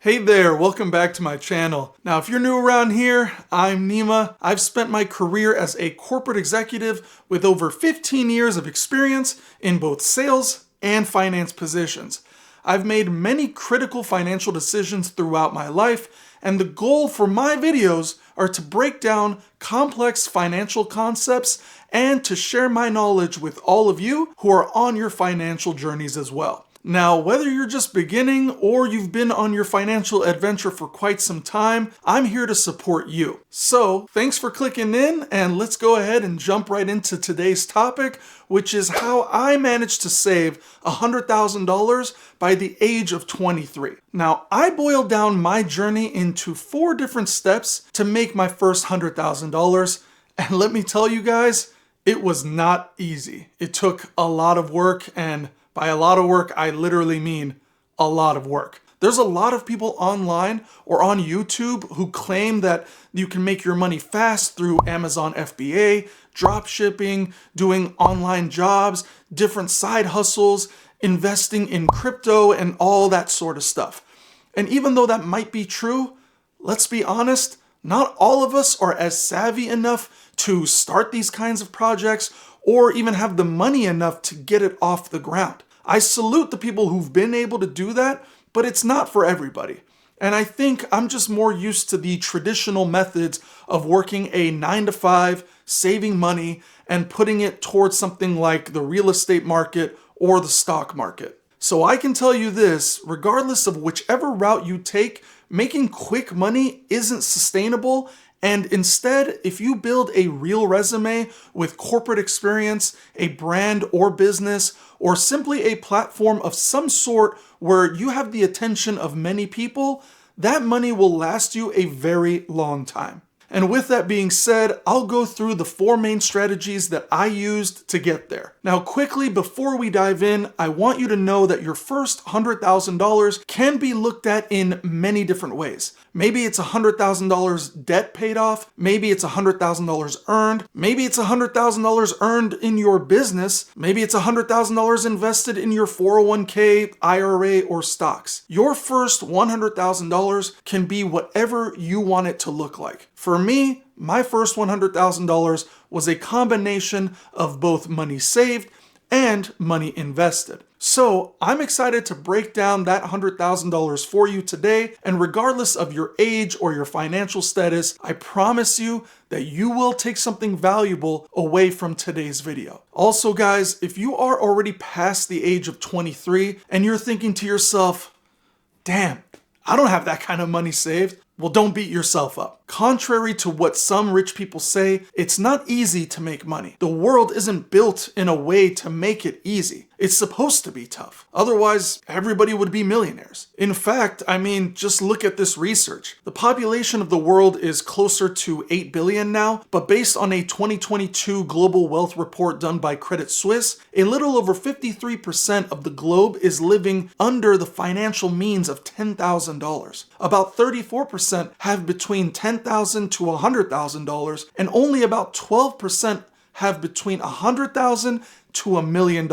Hey there, welcome back to my channel. Now, if you're new around here, I'm Nima. I've spent my career as a corporate executive with over 15 years of experience in both sales and finance positions. I've made many critical financial decisions throughout my life, and the goal for my videos are to break down complex financial concepts and to share my knowledge with all of you who are on your financial journeys as well. Now, whether you're just beginning or you've been on your financial adventure for quite some time, I'm here to support you. So, thanks for clicking in, and let's go ahead and jump right into today's topic, which is how I managed to save $100,000 by the age of 23. Now, I boiled down my journey into 4 different steps to make my first $100,000, and let me tell you guys, it was not easy. It took a lot of work, and by a lot of work, I literally mean a lot of work. There's a lot of people online or on YouTube who claim that you can make your money fast through Amazon FBA, drop shipping, doing online jobs, different side hustles, investing in crypto, and all that sort of stuff. And even though that might be true, let's be honest, not all of us are as savvy enough to start these kinds of projects or even have the money enough to get it off the ground. I salute the people who've been able to do that, but it's not for everybody. And I think I'm just more used to the traditional methods of working a 9-to-5, saving money, and putting it towards something like the real estate market or the stock market. So I can tell you this, regardless of whichever route you take, making quick money isn't sustainable. And instead, if you build a real resume with corporate experience, a brand or business, or simply a platform of some sort where you have the attention of many people, that money will last you a very long time. And with that being said, I'll go through the 4 main strategies that I used to get there. Now, quickly, before we dive in, I want you to know that your first $100,000 can be looked at in many different ways. Maybe it's $100,000 debt paid off. Maybe it's $100,000 earned. Maybe it's $100,000 earned in your business. Maybe it's $100,000 invested in your 401k, IRA, or stocks. Your first $100,000 can be whatever you want it to look like. For me, my first $100,000 was a combination of both money saved and money invested. So I'm excited to break down that $100,000 for you today, and regardless of your age or your financial status, I promise you that you will take something valuable away from today's video. Also guys, if you are already past the age of 23 and you're thinking to yourself, damn, I don't have that kind of money saved, well, don't beat yourself up. Contrary to what some rich people say, it's not easy to make money. The world isn't built in a way to make it easy. It's supposed to be tough. Otherwise, everybody would be millionaires. In fact, just look at this research. The population of the world is closer to 8 billion now, but based on a 2022 global wealth report done by Credit Suisse, a little over 53% of the globe is living under the financial means of $10,000. About 34% have between $10,000 to $100,000, and only about 12% have between $100,000 to $1 million.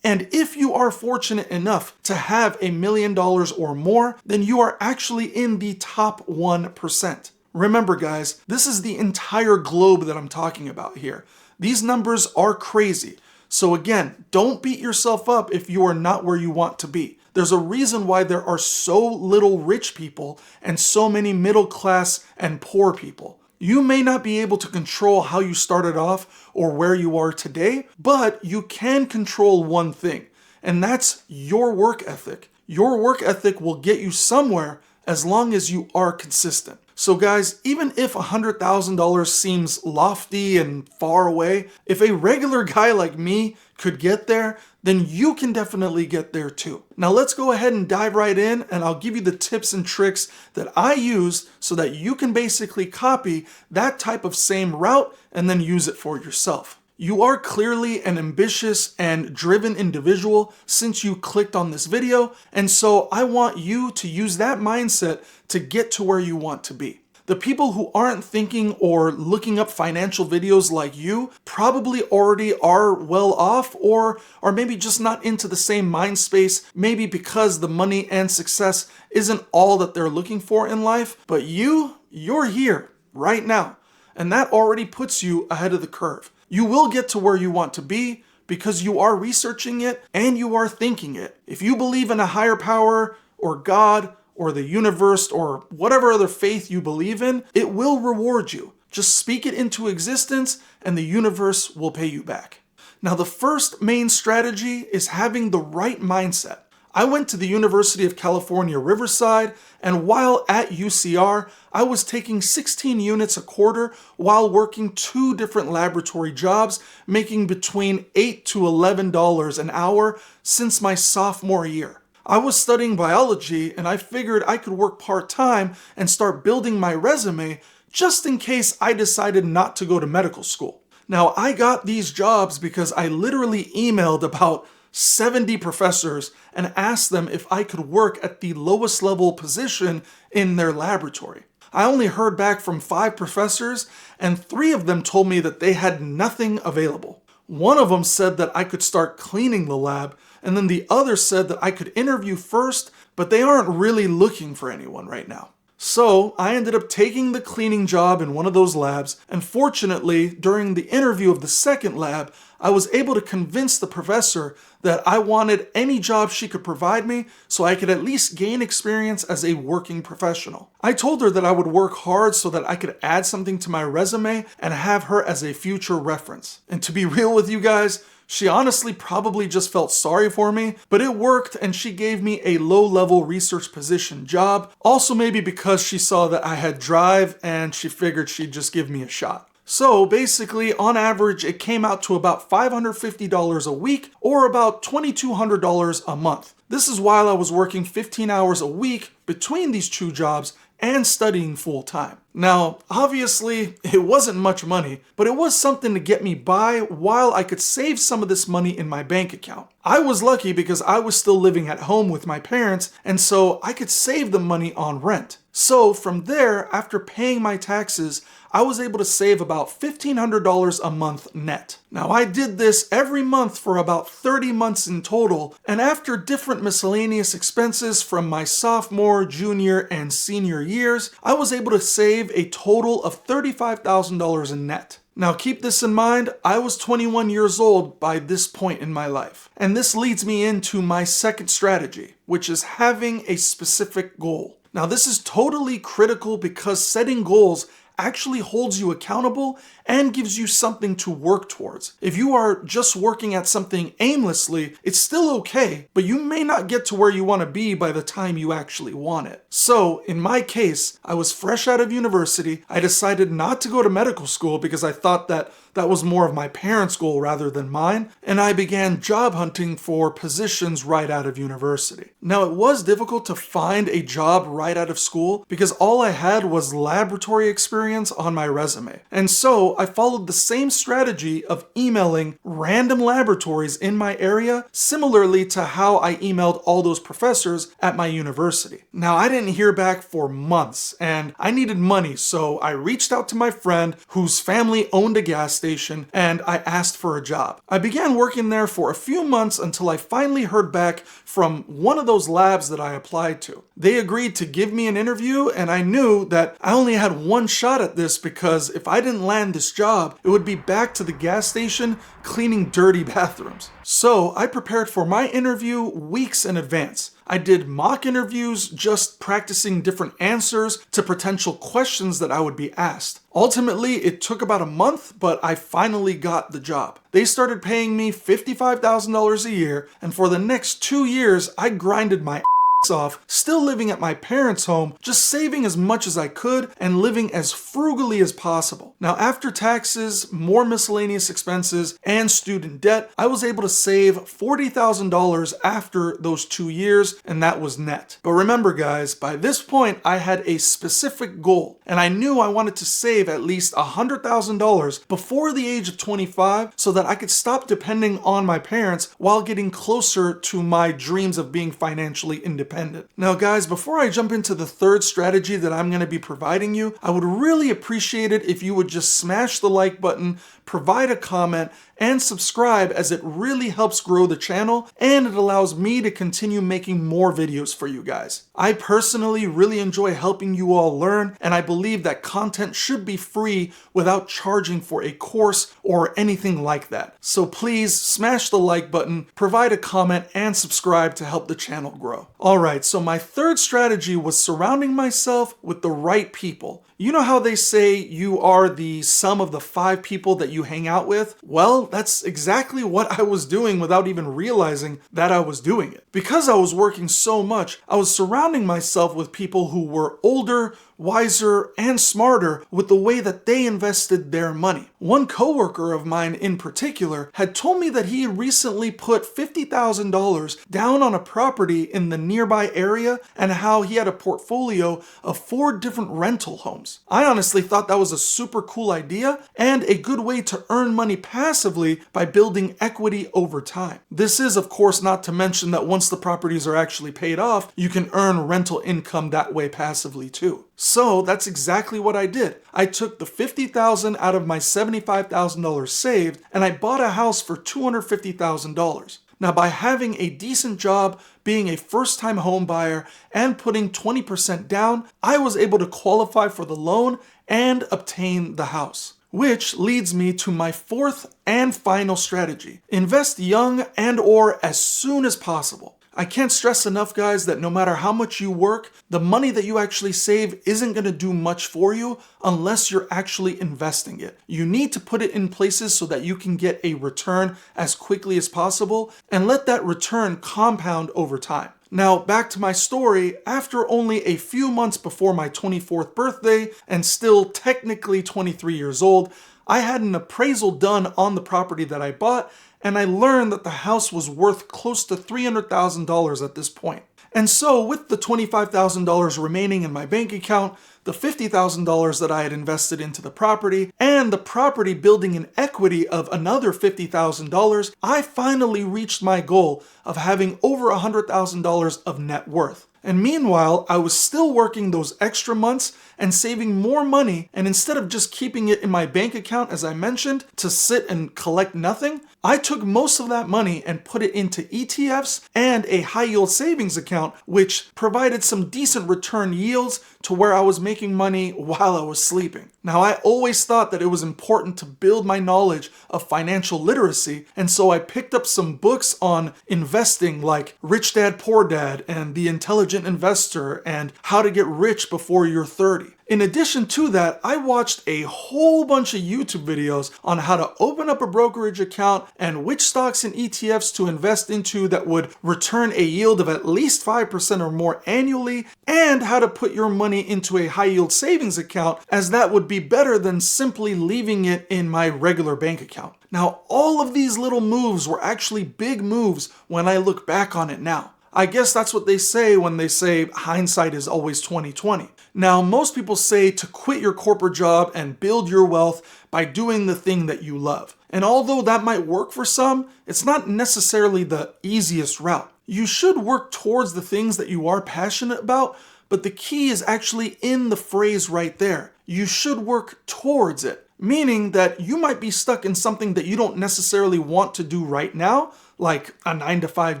And if you are fortunate enough to have $1 million or more, then you are actually in the top 1%. Remember guys, this is the entire globe that I'm talking about here. These numbers are crazy. So again, don't beat yourself up if you are not where you want to be. There's a reason why there are so little rich people and so many middle class and poor people. You may not be able to control how you started off or where you are today, but you can control one thing, and that's your work ethic. Your work ethic will get you somewhere as long as you are consistent. So guys, even if $100,000 seems lofty and far away, if a regular guy like me could get there, then you can definitely get there too. Now let's go ahead and dive right in, and I'll give you the tips and tricks that I use so that you can basically copy that type of same route and then use it for yourself. You are clearly an ambitious and driven individual since you clicked on this video, and so I want you to use that mindset to get to where you want to be. The people who aren't thinking or looking up financial videos like you probably already are well off, or are maybe just not into the same mind space, maybe because the money and success isn't all that they're looking for in life. But you're here right now, and that already puts you ahead of the curve. You will get to where you want to be because you are researching it and you are thinking it. If you believe in a higher power or God or the universe or whatever other faith you believe in, it will reward you. Just speak it into existence and the universe will pay you back. Now, the first main strategy is having the right mindset. I went to the University of California, Riverside, and while at UCR, I was taking 16 units a quarter while working 2 different laboratory jobs, making between $8 to $11 an hour since my sophomore year. I was studying biology, and I figured I could work part-time and start building my resume just in case I decided not to go to medical school. Now, I got these jobs because I literally emailed about 70 professors and asked them if I could work at the lowest level position in their laboratory. I only heard back from 5 professors, and 3 of them told me that they had nothing available. One of them said that I could start cleaning the lab, and then the other said that I could interview first, but they aren't really looking for anyone right now. So I ended up taking the cleaning job in one of those labs, and fortunately, during the interview of the second lab, I was able to convince the professor that I wanted any job she could provide me so I could at least gain experience as a working professional. I told her that I would work hard so that I could add something to my resume and have her as a future reference. And to be real with you guys, she honestly probably just felt sorry for me, but it worked and she gave me a low-level research position job. Also maybe because she saw that I had drive and she figured she'd just give me a shot. So basically, on average, it came out to about $550 a week or about $2,200 a month. This is while I was working 15 hours a week between these 2 jobs and studying full time. Now, obviously, it wasn't much money, but it was something to get me by while I could save some of this money in my bank account. I was lucky because I was still living at home with my parents, and so I could save the money on rent. So from there, after paying my taxes, I was able to save about $1,500 a month net. Now, I did this every month for about 30 months in total, and after different miscellaneous expenses from my sophomore, junior, and senior years, I was able to save a total of $35,000 in net. Now keep this in mind, I was 21 years old by this point in my life. And this leads me into my second strategy, which is having a specific goal. Now this is totally critical because setting goals actually holds you accountable and gives you something to work towards. If you are just working at something aimlessly, it's still okay, but you may not get to where you want to be by the time you actually want it. So in my case, I was fresh out of university. I decided not to go to medical school because I thought that was more of my parents' goal rather than mine, and I began job hunting for positions right out of university. Now, it was difficult to find a job right out of school because all I had was laboratory experience on my resume. And so I followed the same strategy of emailing random laboratories in my area, similarly to how I emailed all those professors at my university. Now, I didn't hear back for months, and I needed money, so I reached out to my friend whose family owned a gas station, and I asked for a job. I began working there for a few months until I finally heard back from one of those labs that I applied to. They agreed to give me an interview, and I knew that I only had one shot at this because if I didn't land this job, it would be back to the gas station cleaning dirty bathrooms. So I prepared for my interview weeks in advance. I did mock interviews, just practicing different answers to potential questions that I would be asked. Ultimately, it took about a month, but I finally got the job. They started paying me $55,000 a year, and for the next 2 years, I grinded my off, still living at my parents' home, just saving as much as I could and living as frugally as possible. Now, after taxes, more miscellaneous expenses, and student debt, I was able to save $40,000 after those 2 years, and that was net. But remember, guys, by this point, I had a specific goal, and I knew I wanted to save at least $100,000 before the age of 25 so that I could stop depending on my parents while getting closer to my dreams of being financially independent. independent. Now guys, before I jump into the third strategy that I'm going to be providing you, I would really appreciate it if you would just smash the like button, provide a comment, and subscribe, as it really helps grow the channel and it allows me to continue making more videos for you guys. I personally really enjoy helping you all learn, and I believe that content should be free without charging for a course or anything like that. So please smash the like button, provide a comment, and subscribe to help the channel grow. Alright, so my third strategy was surrounding myself with the right people. You know how they say you are the sum of the 5 people that you hang out with? Well, that's exactly what I was doing without even realizing that I was doing it. Because I was working so much, I was surrounding myself with people who were older, wiser, and smarter with the way that they invested their money. One coworker of mine in particular had told me that he had recently put $50,000 down on a property in the nearby area and how he had a portfolio of 4 different rental homes. I honestly thought that was a super cool idea and a good way to earn money passively by building equity over time. This is, of course, not to mention that once the properties are actually paid off, you can earn rental income that way passively too. So that's exactly what I did. I took the $50,000 out of my $75,000 saved and I bought a house for $250,000. Now, by having a decent job, being a first-time home buyer, and putting 20% down, I was able to qualify for the loan and obtain the house. Which leads me to my fourth and final strategy. Invest young and/or as soon as possible. I can't stress enough, guys, that no matter how much you work, the money that you actually save isn't going to do much for you unless you're actually investing it. You need to put it in places so that you can get a return as quickly as possible and let that return compound over time. Now, back to my story, after only a few months before my 24th birthday and still technically 23 years old, I had an appraisal done on the property that I bought, and I learned that the house was worth close to $300,000 at this point. And so with the $25,000 remaining in my bank account, the $50,000 that I had invested into the property, and the property building an equity of another $50,000, I finally reached my goal of having over $100,000 of net worth. And meanwhile, I was still working those extra months and saving more money, and instead of just keeping it in my bank account, as I mentioned, to sit and collect nothing, I took most of that money and put it into ETFs and a high yield savings account, which provided some decent return yields to where I was making money while I was sleeping. Now, I always thought that it was important to build my knowledge of financial literacy, and so I picked up some books on investing like Rich Dad Poor Dad and The Intelligent Investor and How to Get Rich Before You're 30. In addition to that, I watched a whole bunch of YouTube videos on how to open up a brokerage account and which stocks and ETFs to invest into that would return a yield of at least 5% or more annually, and how to put your money into a high yield savings account, as that would be better than simply leaving it in my regular bank account. Now, all of these little moves were actually big moves when I look back on it now. I guess that's what they say when they say hindsight is always 20/20. Now, most people say to quit your corporate job and build your wealth by doing the thing that you love. And although that might work for some, it's not necessarily the easiest route. You should work towards the things that you are passionate about, but the key is actually in the phrase right there. You should work towards it, meaning that you might be stuck in something that you don't necessarily want to do right now, like a 9-to-5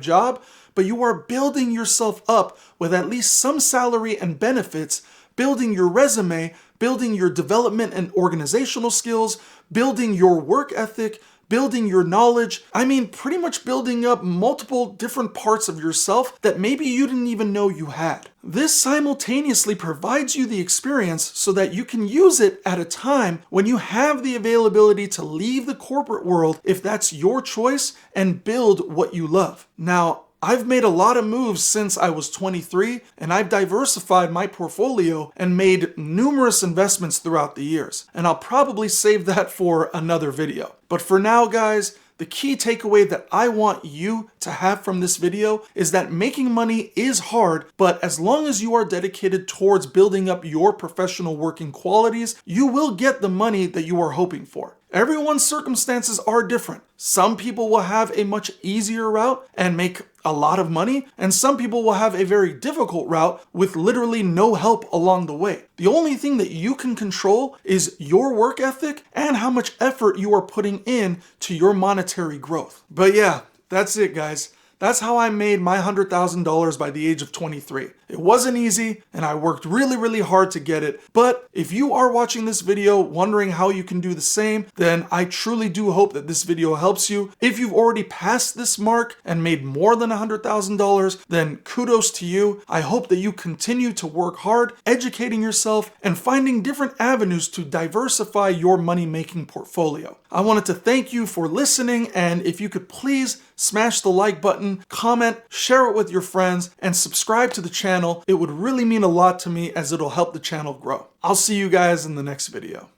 job, but you are building yourself up with at least some salary and benefits, building your resume, building your development and organizational skills, building your work ethic, building your knowledge. I mean, pretty much building up multiple different parts of yourself that maybe you didn't even know you had. This simultaneously provides you the experience so that you can use it at a time when you have the availability to leave the corporate world, if that's your choice, and build what you love. Now, I've made a lot of moves since I was 23, and I've diversified my portfolio and made numerous investments throughout the years. And I'll probably save that for another video. But for now, guys, the key takeaway that I want you to have from this video is that making money is hard, but as long as you are dedicated towards building up your professional working qualities, you will get the money that you are hoping for. Everyone's circumstances are different. Some people will have a much easier route and make a lot of money, and some people will have a very difficult route with literally no help along the way. The only thing that you can control is your work ethic and how much effort you are putting in to your monetary growth. But yeah, that's it, guys. That's how I made my $100,000 by the age of 23. It wasn't easy, and I worked really, really hard to get it. But if you are watching this video wondering how you can do the same, then I truly do hope that this video helps you. If you've already passed this mark and made more than $100,000, then kudos to you. I hope that you continue to work hard, educating yourself, and finding different avenues to diversify your money-making portfolio. I wanted to thank you for listening, and if you could please smash the like button, comment, share it with your friends, and subscribe to the channel. It would really mean a lot to me as it'll help the channel grow. I'll see you guys in the next video.